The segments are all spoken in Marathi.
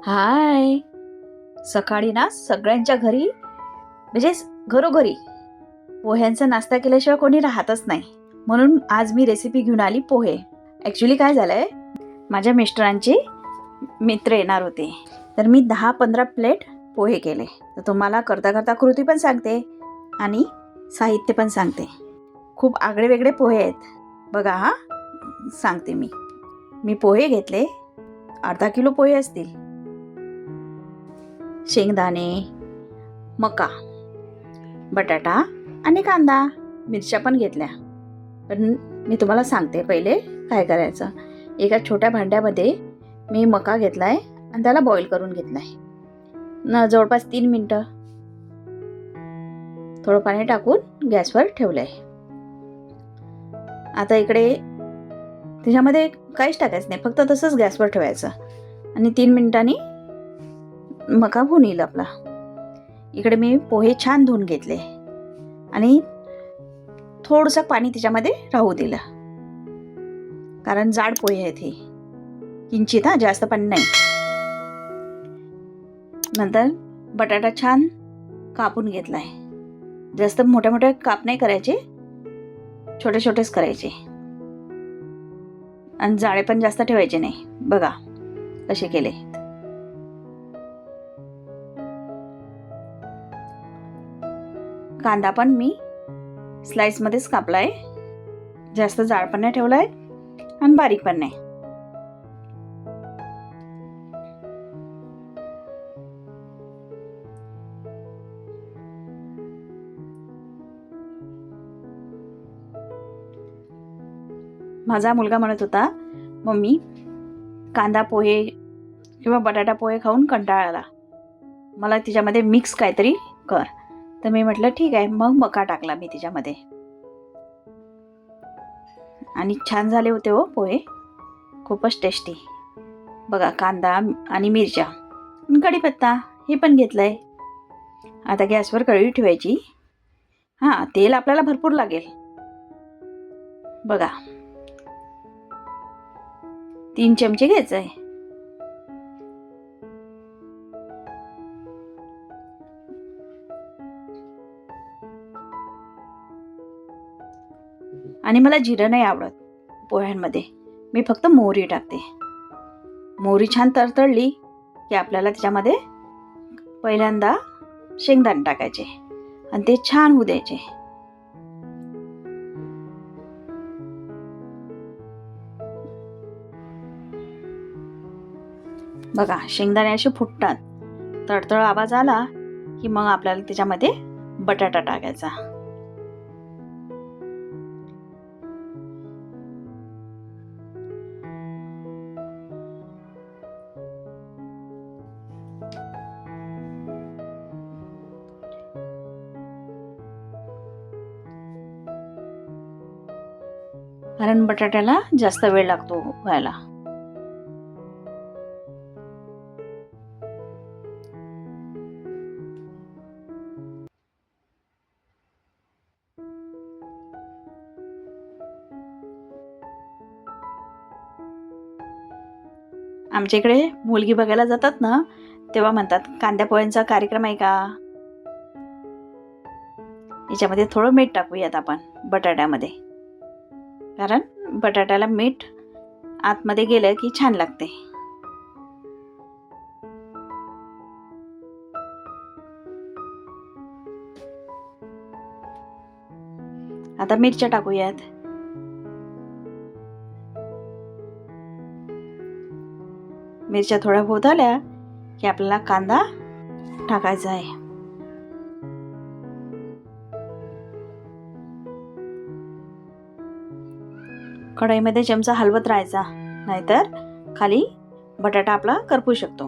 हाय. सकाळी ना सगळ्यांच्या घरी म्हणजे घरोघरी पोह्यांचा नाश्ता केल्याशिवाय कोणी राहतच नाही. म्हणून आज मी रेसिपी घेऊन आली पोहे. ॲक्च्युली काय झालंय, माझ्या मिस्टरांचे मित्र येणार होते, तर मी 10-15 प्लेट पोहे केले. तर तुम्हाला करता करता कृती पण सांगते आणि साहित्य पण सांगते. खूप आगळे वेगळे पोहे आहेत बघा. सांगते मी पोहे घेतले, अर्धा किलो पोहे असतील. शेंगदाणे, मका, बटाटा आणि कांदा, मिरच्या पण घेतल्या. पण मी तुम्हाला सांगते पहिले काय करायचं. एका छोट्या भांड्यामध्ये मी मका घेतलाय आणि त्याला बॉईल करून घेतलाय जवळपास 3 मिनटं. थोडं पाणी टाकून गॅसवर ठेवलंय. आता इकडे त्याच्यामध्ये काहीच टाकायचं नाही, फक्त तसंच गॅसवर ठेवायचं आणि 3 मिनिटांनी मका होऊन येईल आपला. इकडे मी पोहे छान धुवून घेतले आणि थोडंसं पाणी त्याच्यामध्ये राहू दिलं, कारण जाड पोहे आहेत हे. किंचित जास्त पाणी नाही. नंतर बटाटा छान कापून घेतलाय. जास्त मोठे मोठे काप नाही करायचे, छोटे छोटेच करायचे आणि जाळे पण जास्त ठेवायचे नाही. बघा कसे केले. कांदा पण मी स्लाइस मध्येच कापलाय, जास्त जाड पण नाही ठेवलाय आणि बारीक पण नाही. माझा मुलगा म्हणत होता, मम्मी कांदा पोहे किंवा बटाटा पोहे खाऊन कंटाळा आला, मला त्याच्यामध्ये मिक्स काहीतरी कर. तर मी म्हटलं ठीक आहे. मग मका टाकला मी त्याच्यामध्ये आणि छान झाले होते हो पोहे, खूपच टेस्टी. बघा कांदा आणि मिरच्या, कढीपत्ता हे पण घेतलंय. आता गॅसवर कढई ठेवायची. तेल आपल्याला भरपूर लागेल. बघा 3 चमचे घ्यायचंय. आणि मला जिरं नाही आवडत पोह्यांमध्ये, मी फक्त मोहरी टाकते. मोहरी छान तडतडली की आपल्याला त्याच्यामध्ये पहिल्यांदा शेंगदाणे टाकायचे आणि ते छान होऊ द्यायचे. बघा शेंगदाणे असे फुटतात, तडतड आवाज आला की मग आपल्याला त्याच्यामध्ये बटाटा टाकायचा. कारण बटाट्याला जास्त वेळ लागतो व्हायला. आमच्या इकडे मुलगी बघायला जातात ना, तेव्हा म्हणतात कांद्या पोह्यांचा कार्यक्रम आहे का. याच्यामध्ये थोडं मीठ टाकूयात आपण बटाट्यामध्ये, कारण बटाट्याला मीठ आतमध्ये गेलं की छान लागते. आता मिरच्या टाकूयात. मिरच्या थोड्या होत आल्या की आपल्याला कांदा टाकायचा आहे. कढईमध्ये चमचा हलवत राहायचा, नाहीतर खाली बटाटा आपला करपू शकतो.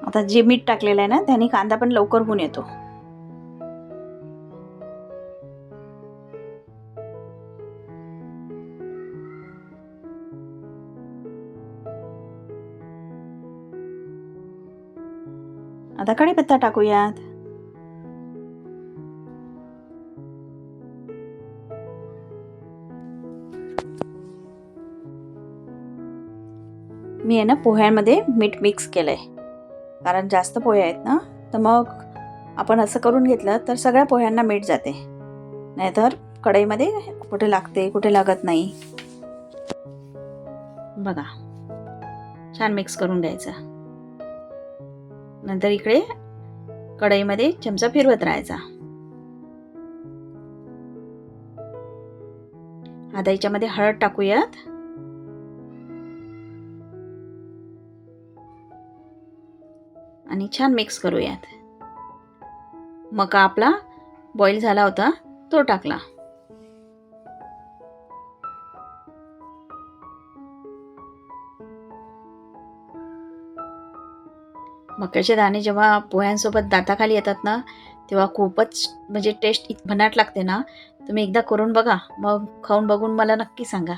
आता जे मीठ टाकलेलं आहे ना, त्याने कांदा पण लवकर होऊन येतो. आता कढीपत्ता टाकूयात. मी आहे ना पोह्यांमध्ये मीठ मिक्स केलं आहे, कारण जास्त पोहे आहेत ना, तर मग आपण असं करून घेतलं तर सगळ्या पोह्यांना मीठ जाते, नाहीतर कढईमध्ये कुठे लागते कुठे लागत नाही. बघा, छान मिक्स करून घ्यायचं. नंतर इकडे कढईमध्ये चमचा फिरवत राहायचा. आता याच्यामध्ये हळद टाकूयात. आणि छान मिक्स करूयात. मका आपला बॉईल झाला होता तो टाकला. मक्याचे दाणे जेव्हा पोह्यांसोबत दाताखाली येतात ना, तेव्हा खूपच म्हणजे टेस्ट भन्नाट लागते ना. तुम्ही एकदा करून बघा, मग खाऊन बघून मला नक्की सांगा.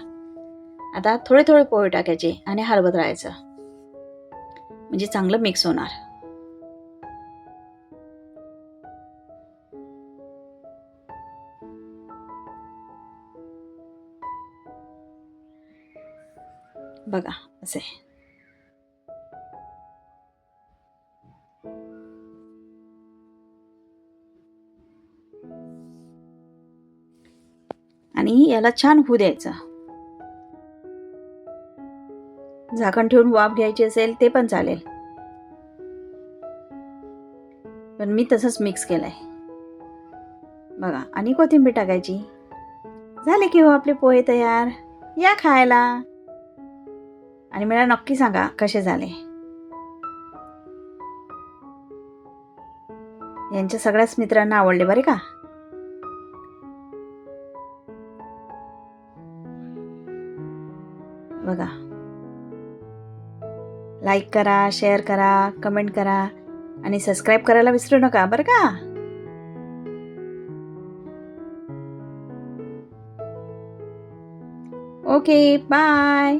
आता थोडे थोडे पोहे टाकायचे आणि हलवत राहायचं, म्हणजे चांगलं मिक्स होणार. बघा असे. आणि याला छान होऊ द्यायचं. झाकण ठेवून वाफ घ्यायची असेल ते पण चालेल, पण मी तसंच मिक्स केलंय. बघा, आणि कोथिंबीर टाकायची. झाले की हो आपले पोहे तयार. या खायला आणि मला नक्की सांगा कसे झाले. यांच्या सगळ्याच मित्रांना आवडले बरे का. बघा, लाईक करा, शेअर करा, कमेंट करा आणि सबस्क्राईब करायला विसरू नका बरं का. Okay, bye.